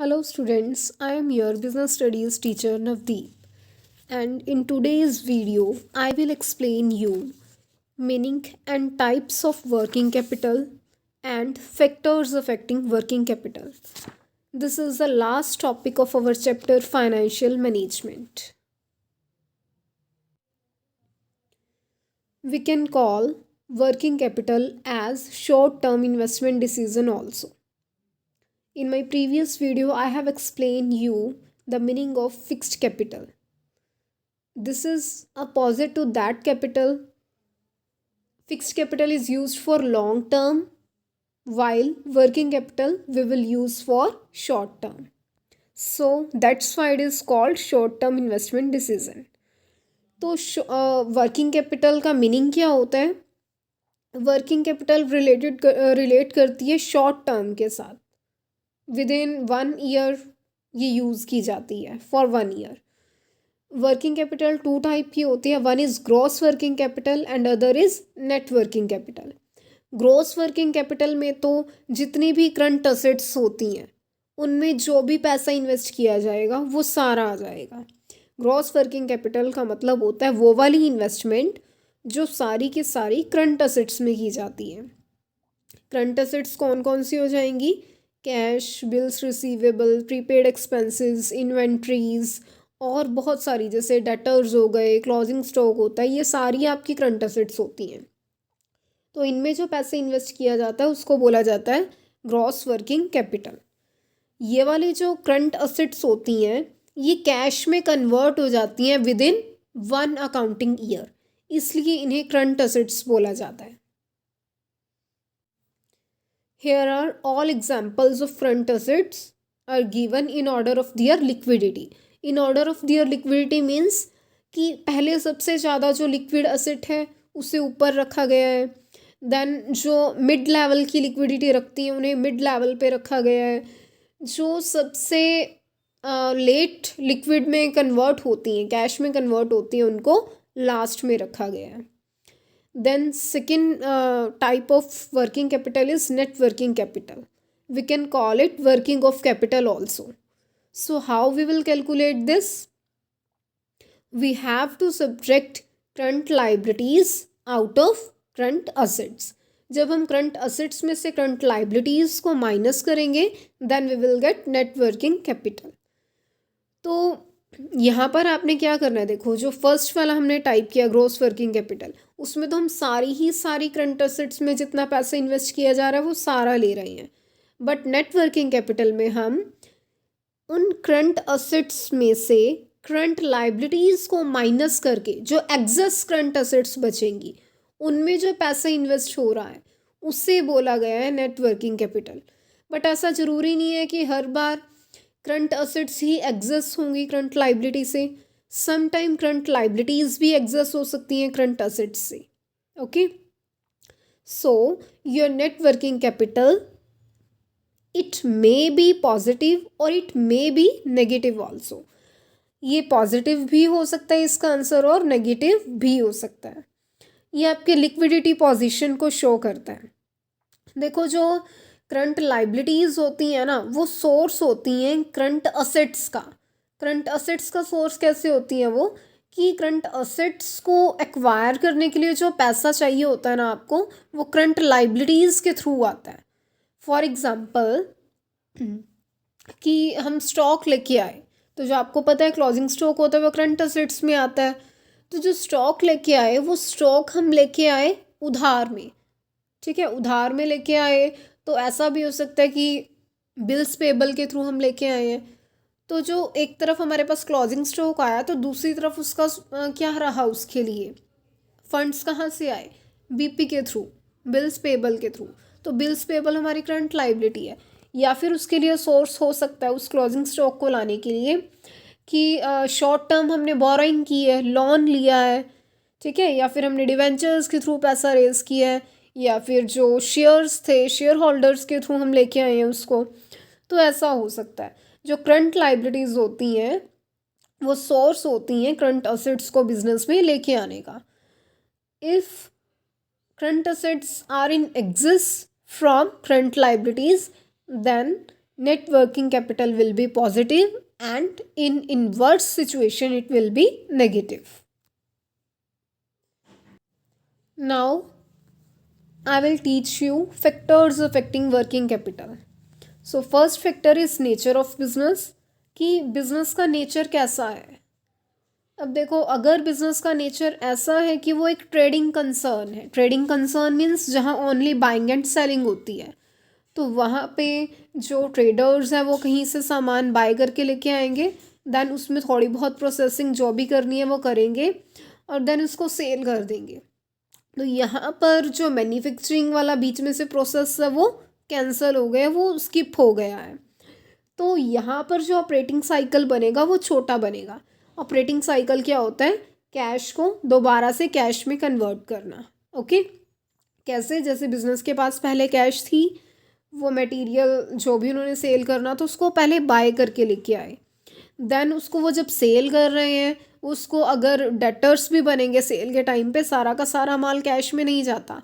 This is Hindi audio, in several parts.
Hello students, I am your business studies teacher Navdeep, and in today's video I will explain you meaning and types of working capital and factors affecting working capital. This is the last topic of our chapter financial management. We can call working capital as short term investment decision also. In my previous video I have explained you the meaning of fixed capital. This is opposite to that capital. Fixed capital is used for long term, while working capital we will use for short term. So that's why it is called short term investment decision. तो वर्किंग कैपिटल का मीनिंग क्या होता है? वर्किंग कैपिटल रिलेट करती है शॉर्ट टर्म के साथ. विद इन 1 ईयर ये यूज़ की जाती है for 1 year. Working capital two type की होती है. One is gross working capital and other is net working capital. Gross working capital में तो जितनी भी करंट असेट्स होती हैं उनमें जो भी पैसा इन्वेस्ट किया जाएगा वो सारा आ जाएगा. ग्रॉस वर्किंग कैपिटल का मतलब होता है वो वाली इन्वेस्टमेंट जो सारी की सारी करंट असेट्स में की जाती है. करंट असेट्स कौन कौन सी हो जाएंगी? Cash, bills receivable, prepaid expenses, inventories और बहुत सारी, जैसे डेटर्स हो गए, क्लोजिंग स्टॉक होता है, ये सारी आपकी करंट असेट्स होती हैं. तो इनमें जो पैसे इन्वेस्ट किया जाता है उसको बोला जाता है ग्रॉस वर्किंग कैपिटल. ये वाली जो करंट असेट्स होती हैं ये कैश में कन्वर्ट हो जाती हैं विद इन 1 अकाउंटिंग ईयर, इसलिए इन्हें करंट असेट्स बोला जाता है. Here are all examples of current assets are given in order of their liquidity. In order of their liquidity means कि पहले सबसे ज़्यादा जो लिक्विड असेट है उसे ऊपर रखा गया है. देन जो मिड लेवल की लिक्विडिटी रखती है उन्हें मिड लेवल पे रखा गया है. जो सबसे लेट लिक्विड में कन्वर्ट होती हैं, कैश में कन्वर्ट होती हैं, उनको लास्ट में रखा गया है. Then second type of working capital is net working capital. We can call it working of capital also. So how we will calculate this? We have to subtract current liabilities out of current assets. जब हम करंट असेट्स में से करंट लाइबिलिटीज़ को माइनस करेंगे then we will get net working capital. तो यहाँ पर आपने क्या करना है, देखो जो फर्स्ट वाला हमने टाइप किया ग्रॉस वर्किंग कैपिटल, उसमें तो हम सारी करंट असेट्स में जितना पैसा इन्वेस्ट किया जा रहा है वो सारा ले रहे हैं. बट नेट वर्किंग कैपिटल में हम उन करंट असेट्स में से करंट लाइबिलिटीज़ को माइनस करके जो एग्जेस करंट असेट्स बचेंगी उनमें जो पैसा इन्वेस्ट हो रहा है उससे बोला गया है नेट वर्किंग कैपिटल. बट ऐसा ज़रूरी नहीं है कि हर बार करंट असेट्स ही एग्जेस होंगी करंट लाइबिलिटी से. सम टाइम करंट लाइबिलिटीज़ भी एग्जेस हो सकती हैं करंट असेट्स से. Okay, so your net working capital it may be positive और it may be negative also. ये पॉजिटिव भी हो सकता है इसका आंसर और नेगेटिव भी हो सकता है. ये आपके लिक्विडिटी पोजीशन को शो करता है. देखो जो करंट लाइबिलिटीज़ होती हैं ना वो सोर्स होती हैं करंट असेट्स का. करंट असेट्स का सोर्स कैसे होती हैं वो कि करंट असेट्स को एक्वायर करने के लिए जो पैसा चाहिए होता है ना आपको, वो करंट लाइबिलिटीज़ के थ्रू आता है. फॉर एग्ज़ाम्पल कि हम स्टॉक लेके आए, तो जो आपको पता है क्लोजिंग स्टॉक होता है वो करंट असेट्स में आता है. तो जो स्टॉक लेके आए वो स्टॉक हम लेके आए उधार में. ठीक है, उधार में लेके आए. तो ऐसा भी हो सकता है कि बिल्स पेबल के थ्रू हम लेके आए हैं. तो जो एक तरफ हमारे पास क्लोजिंग स्टॉक आया तो दूसरी तरफ उसका क्या रहा, उसके लिए फंड्स कहाँ से आए? बीपी के थ्रू, बिल्स पेबल के थ्रू. तो बिल्स पेबल हमारी करंट लाइबिलिटी है. या फिर उसके लिए सोर्स हो सकता है उस क्लोजिंग स्टॉक को लाने के लिए कि शॉर्ट टर्म हमने बोरोइंग की है, लोन लिया है. ठीक है, या फिर हमने डिवेंचर्स के थ्रू पैसा रेज किया है, या फिर जो शेयर्स थे शेयर होल्डर्स के थ्रू हम लेके आए हैं उसको. तो ऐसा हो सकता है. जो करंट लाइबिलिटीज़ होती हैं वो सोर्स होती हैं करंट असेट्स को बिजनेस में लेके आने का. If current assets are in excess from current liabilities then net working capital will be positive, and in inverse situation it will be negative. Now I will teach you factors affecting working capital. So first factor is nature of business, कि बिजनेस का नेचर कैसा है. अब देखो, अगर बिजनेस का नेचर ऐसा है कि वो एक ट्रेडिंग कंसर्न है, ट्रेडिंग कंसर्न मीन्स जहाँ ओनली बाइंग एंड सेलिंग होती है, तो वहाँ पे जो ट्रेडर्स हैं वो कहीं से सामान बाय करके लेके आएंगे, देन उसमें थोड़ी बहुत प्रोसेसिंग जो भी करनी है वो करेंगे और देन उसको सेल कर देंगे. तो यहाँ पर जो मैन्युफैक्चरिंग वाला बीच में से प्रोसेस है वो कैंसिल हो गया, वो स्किप हो गया है. तो यहाँ पर जो ऑपरेटिंग साइकिल बनेगा वो छोटा बनेगा. ऑपरेटिंग साइकिल क्या होता है? कैश को दोबारा से कैश में कन्वर्ट करना. ओके, कैसे? जैसे बिजनेस के पास पहले कैश थी, वो मटेरियल जो भी उन्होंने सेल करना तो उसको पहले बाय करके लेके आए, देन उसको वो जब सेल कर रहे हैं, उसको अगर डेटर्स भी बनेंगे सेल के टाइम पे, सारा का सारा माल कैश में नहीं जाता,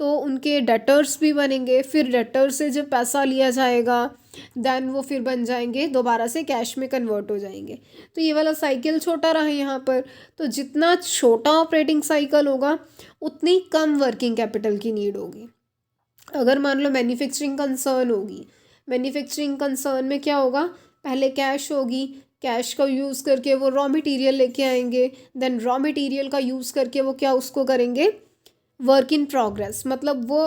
तो उनके डेटर्स भी बनेंगे, फिर डेटर से जब पैसा लिया जाएगा देन वो फिर बन जाएंगे, दोबारा से कैश में कन्वर्ट हो जाएंगे. तो ये वाला साइकिल छोटा रहा है यहाँ पर. तो जितना छोटा ऑपरेटिंग साइकिल होगा उतनी कम वर्किंग कैपिटल की नीड होगी. अगर मान लो मैन्युफैक्चरिंग कंसर्न होगी, मैन्युफैक्चरिंग कंसर्न में क्या होगा? पहले कैश होगी, कैश का यूज़ करके वो रॉ मटेरियल लेके आएंगे, देन रॉ मटेरियल का यूज़ करके वो क्या उसको करेंगे? वर्क इन प्रोग्रेस, मतलब वो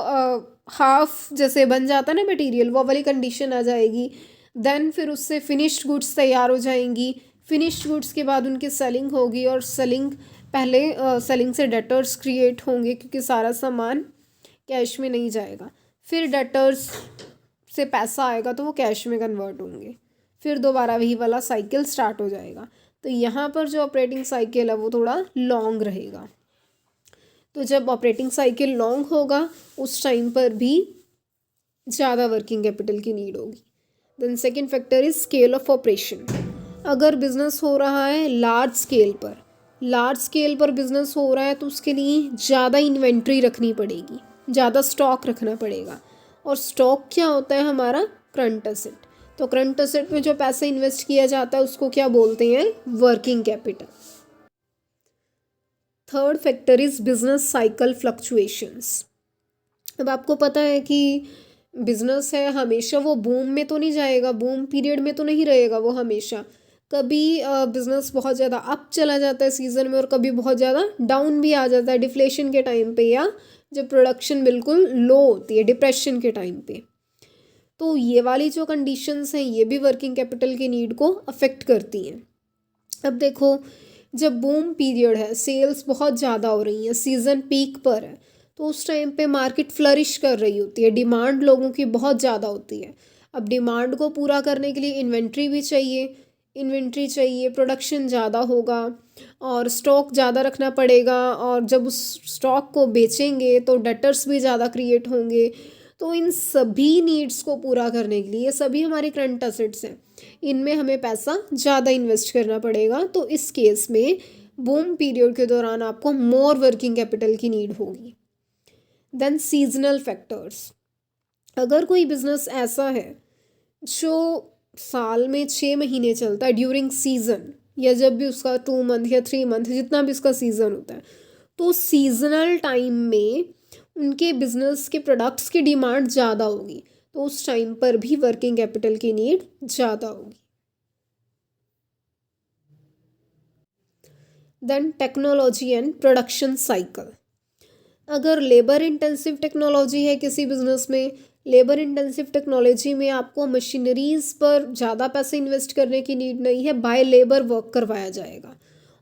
हाफ जैसे बन जाता है ना मटेरियल, वो वाली कंडीशन आ जाएगी. देन फिर उससे फिनिश्ड गुड्स तैयार हो जाएंगी. फिनिश्ड गुड्स के बाद उनकी सेलिंग होगी, और सेलिंग पहले सेलिंग से डेटर्स क्रिएट होंगे क्योंकि सारा सामान कैश में नहीं जाएगा. फिर डेटर्स से पैसा आएगा तो वो कैश में कन्वर्ट होंगे, फिर दोबारा वही वाला साइकिल स्टार्ट हो जाएगा. तो यहाँ पर जो ऑपरेटिंग साइकिल है वो थोड़ा लॉन्ग रहेगा. तो जब ऑपरेटिंग साइकिल लॉन्ग होगा उस टाइम पर भी ज़्यादा वर्किंग कैपिटल की नीड होगी. Then second factor is scale of operation. अगर बिजनेस हो रहा है लार्ज स्केल पर बिजनेस हो रहा है तो उसके लिए ज़्यादा इन्वेंट्री रखनी पड़ेगी, ज़्यादा स्टॉक रखना पड़ेगा. और स्टॉक क्या होता है? हमारा करंट असेट. तो करंट असेट में जो पैसा इन्वेस्ट किया जाता है उसको क्या बोलते हैं? Working capital. Third factor is business cycle fluctuations. अब आपको पता है कि बिजनेस है, हमेशा वो बूम में तो नहीं जाएगा, बूम पीरियड में तो नहीं रहेगा वो हमेशा. कभी बिजनेस बहुत ज़्यादा अप चला जाता है सीज़न में, और कभी बहुत ज़्यादा डाउन भी आ जाता है डिफ्लेशन के टाइम पे, या जब प्रोडक्शन बिल्कुल लो होती है डिप्रेशन के टाइम पे. तो ये वाली जो कंडीशंस हैं ये भी वर्किंग कैपिटल की नीड को अफेक्ट करती हैं. अब देखो, जब बूम पीरियड है, सेल्स बहुत ज़्यादा हो रही हैं, सीज़न पीक पर है, तो उस टाइम पे मार्केट फ्लरिश कर रही होती है, डिमांड लोगों की बहुत ज़्यादा होती है. अब डिमांड को पूरा करने के लिए इन्वेंट्री भी चाहिए, प्रोडक्शन ज़्यादा होगा और स्टॉक ज़्यादा रखना पड़ेगा, और जब उस स्टॉक को बेचेंगे तो डेटर्स भी ज़्यादा क्रिएट होंगे. तो इन सभी नीड्स को पूरा करने के लिए, ये सभी हमारे करंट असेट्स हैं, इनमें हमें पैसा ज़्यादा इन्वेस्ट करना पड़ेगा. तो इस केस में बूम पीरियड के दौरान आपको मोर वर्किंग कैपिटल की नीड होगी. Then seasonal factors. अगर कोई बिजनेस ऐसा है जो साल में 6 महीने चलता है ड्यूरिंग सीजन, या जब भी उसका 2 मंथ या 3 मंथ जितना भी उसका सीज़न होता है, तो सीजनल टाइम में उनके बिजनेस के प्रोडक्ट्स की डिमांड ज़्यादा होगी, तो उस टाइम पर भी वर्किंग कैपिटल की नीड ज़्यादा होगी. Then technology and production cycle. अगर लेबर इंटेंसिव टेक्नोलॉजी है किसी बिजनेस में, लेबर इंटेंसिव टेक्नोलॉजी में आपको मशीनरीज़ पर ज़्यादा पैसे इन्वेस्ट करने की नीड नहीं है, बाय लेबर वर्क करवाया जाएगा,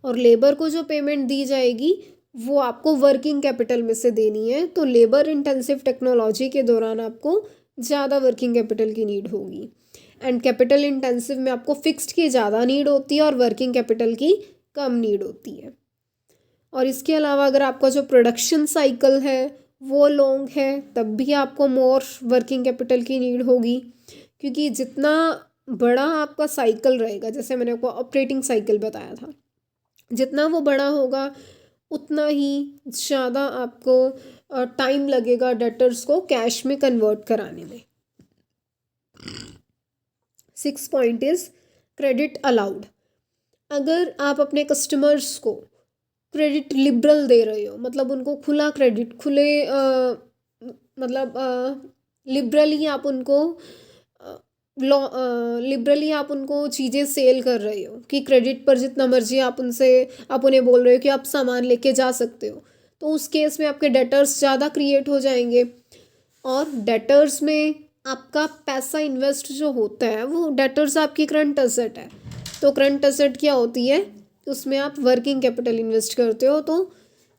और लेबर को जो पेमेंट दी जाएगी वो आपको वर्किंग कैपिटल में से देनी है. तो लेबर इंटेंसिव टेक्नोलॉजी के दौरान आपको ज़्यादा वर्किंग कैपिटल की नीड होगी. एंड कैपिटल इंटेंसिव में आपको फिक्स्ड की ज़्यादा नीड होती है और वर्किंग कैपिटल की कम नीड होती है. और इसके अलावा अगर आपका जो प्रोडक्शन साइकिल है वो लॉन्ग है, तब भी आपको मोर वर्किंग कैपिटल की नीड होगी, क्योंकि जितना बड़ा आपका साइकिल रहेगा, जैसे मैंने आपको ऑपरेटिंग साइकिल बताया था, जितना वो बड़ा होगा उतना ही ज़्यादा आपको टाइम लगेगा डेटर्स को कैश में कन्वर्ट कराने में. 6 पॉइंट इज क्रेडिट अलाउड। अगर आप अपने कस्टमर्स को क्रेडिट लिबरल दे रहे हो, मतलब उनको खुला क्रेडिट, मतलब लिबरली आप उनको लिबरली आप उनको चीज़ें सेल कर रहे हो कि क्रेडिट पर जितना मर्जी आप उन्हें बोल रहे हो कि आप सामान लेके जा सकते हो, तो उस केस में आपके डेटर्स ज़्यादा क्रिएट हो जाएंगे। और डेटर्स में आपका पैसा इन्वेस्ट जो होता है, वो डेटर्स आपकी करंट असेट है। तो करंट असेट क्या होती है, उसमें आप वर्किंग कैपिटल इन्वेस्ट करते हो। तो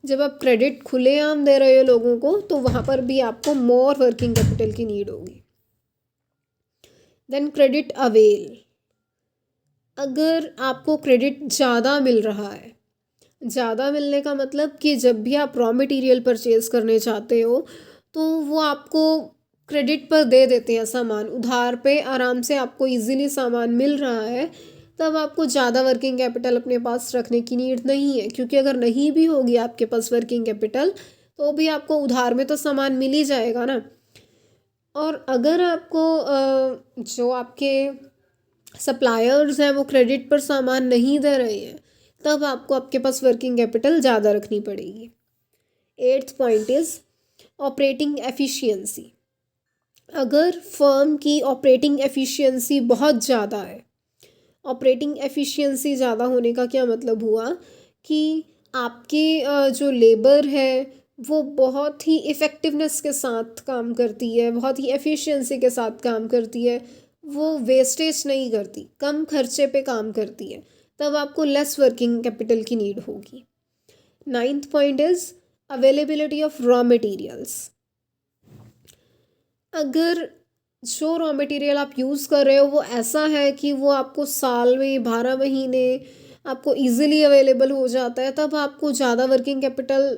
जब आप क्रेडिट खुलेआम दे रहे हो लोगों को, तो वहाँ पर भी आपको मोर वर्किंग कैपिटल की नीड होगी। Then credit avail. अगर आपको क्रेडिट ज़्यादा मिल रहा है, ज़्यादा मिलने का मतलब कि जब भी आप रॉ मटेरियल परचेज़ करने चाहते हो, तो वो आपको क्रेडिट पर दे देते हैं सामान, उधार पे आराम से आपको इजीली सामान मिल रहा है, तब आपको ज़्यादा वर्किंग कैपिटल अपने पास रखने की नीड नहीं है। क्योंकि अगर नहीं भी होगी आपके पास वर्किंग कैपिटल, तो भी आपको उधार में तो सामान मिल ही जाएगा ना। और अगर आपको जो आपके सप्लायर्स हैं वो क्रेडिट पर सामान नहीं दे रहे हैं, तब आपको आपके पास वर्किंग कैपिटल ज़्यादा रखनी पड़ेगी। 8th point is operating efficiency. अगर फर्म की ऑपरेटिंग एफिशिएंसी बहुत ज़्यादा है, ऑपरेटिंग एफिशिएंसी ज़्यादा होने का क्या मतलब हुआ कि आपकी जो लेबर है वो बहुत ही इफ़ेक्टिवनेस के साथ काम करती है, बहुत ही एफिशिएंसी के साथ काम करती है, वो वेस्टेज नहीं करती, कम खर्चे पे काम करती है, तब आपको लेस वर्किंग कैपिटल की नीड होगी। 9th point is availability of raw materials. अगर जो रॉ मटेरियल आप यूज़ कर रहे हो वो ऐसा है कि वो आपको साल में 12 महीने आपको इजीली अवेलेबल हो जाता है, तब आपको ज़्यादा वर्किंग कैपिटल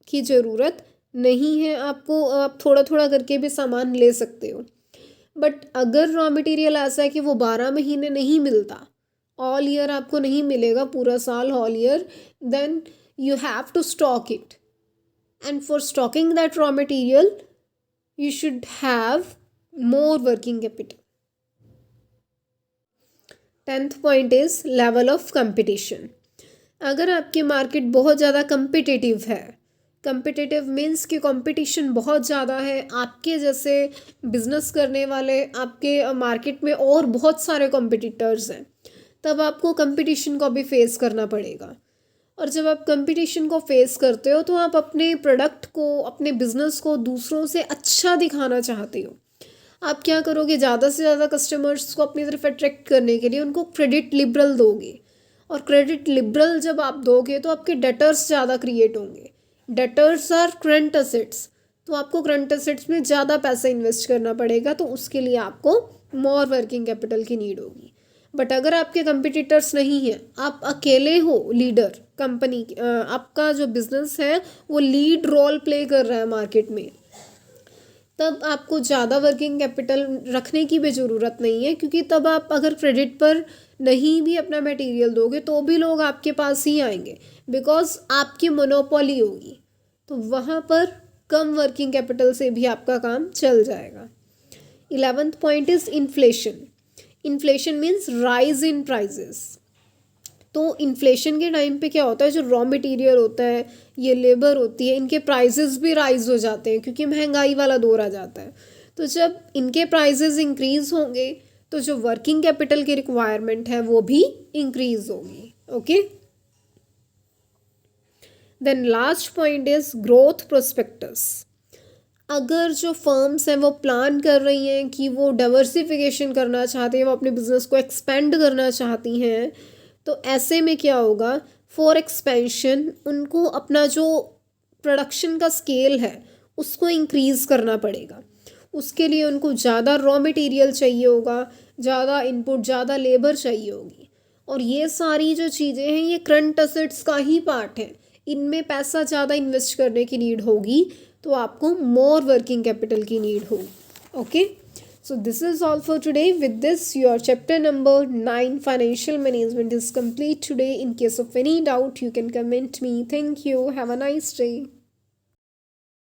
की ज़रूरत नहीं है। आप थोड़ा थोड़ा करके भी सामान ले सकते हो। बट अगर रॉ मटेरियल ऐसा है कि वो 12 महीने नहीं मिलता, ऑल ईयर आपको नहीं मिलेगा, पूरा साल all year, then you have to stock it, and for stocking that raw material you should have more working capital. 10th point is level of competition. अगर आपकी मार्केट बहुत ज़्यादा competitive है, competitive means कि competition बहुत ज़्यादा है, आपके जैसे बिजनेस करने वाले आपके मार्केट में और बहुत सारे competitors हैं, तब आपको competition को भी फेस करना पड़ेगा। और जब आप कंपटीशन को फेस करते हो, तो आप अपने प्रोडक्ट को, अपने बिजनेस को दूसरों से अच्छा दिखाना चाहते हो। आप क्या करोगे, ज़्यादा से ज़्यादा कस्टमर्स को अपनी तरफ अट्रैक्ट करने के लिए उनको क्रेडिट लिबरल दोगे, और क्रेडिट लिबरल जब आप दोगे तो आपके डेटर्स ज़्यादा क्रिएट होंगे। डेटर्स आर करंट असेट्स, तो आपको करंट असेट्स में ज़्यादा पैसा इन्वेस्ट करना पड़ेगा, तो उसके लिए आपको मोर वर्किंग कैपिटल की नीड होगी। बट अगर आपके कंपटीटर्स नहीं हैं, आप अकेले हो लीडर कंपनी, आपका जो बिजनेस है वो लीड रोल प्ले कर रहा है मार्केट में, तब आपको ज़्यादा वर्किंग कैपिटल रखने की भी ज़रूरत नहीं है। क्योंकि तब आप अगर क्रेडिट पर नहीं भी अपना मटेरियल दोगे, तो भी लोग आपके पास ही आएंगे, बिकॉज आपकी मोनोपोली होगी, तो वहाँ पर कम वर्किंग कैपिटल से भी आपका काम चल जाएगा। 11th point is inflation. Inflation means rise in prices. तो इन्फ्लेशन के टाइम पे क्या होता है, जो रॉ मटेरियल होता है, ये लेबर होती है, इनके प्राइजेस भी राइज हो जाते हैं, क्योंकि महंगाई वाला दौर आ जाता है। तो जब इनके प्राइजेस इंक्रीज होंगे, तो जो वर्किंग कैपिटल की रिक्वायरमेंट है वो भी इंक्रीज होगी। Okay, then last point is growth prospectus. अगर जो फर्म्स हैं वो प्लान कर रही हैं कि वो डाइवर्सिफिकेशन करना चाहती हैं, वो अपने बिजनेस को एक्सपेंड करना चाहती हैं, तो ऐसे में क्या होगा, फॉर एक्सपेंशन उनको अपना जो प्रोडक्शन का स्केल है उसको इंक्रीज़ करना पड़ेगा। उसके लिए उनको ज़्यादा रॉ मटेरियल चाहिए होगा, ज़्यादा इनपुट, ज़्यादा लेबर चाहिए होगी, और ये सारी जो चीज़ें हैं ये करंट असेट्स का ही पार्ट है। इनमें पैसा ज़्यादा इन्वेस्ट करने की नीड होगी, तो आपको मोर वर्किंग कैपिटल की नीड होगी। Okay, so this is all for today. With this, your chapter number 9 financial management is complete today. In case of any doubt, you can comment me. Thank you. Have a nice day.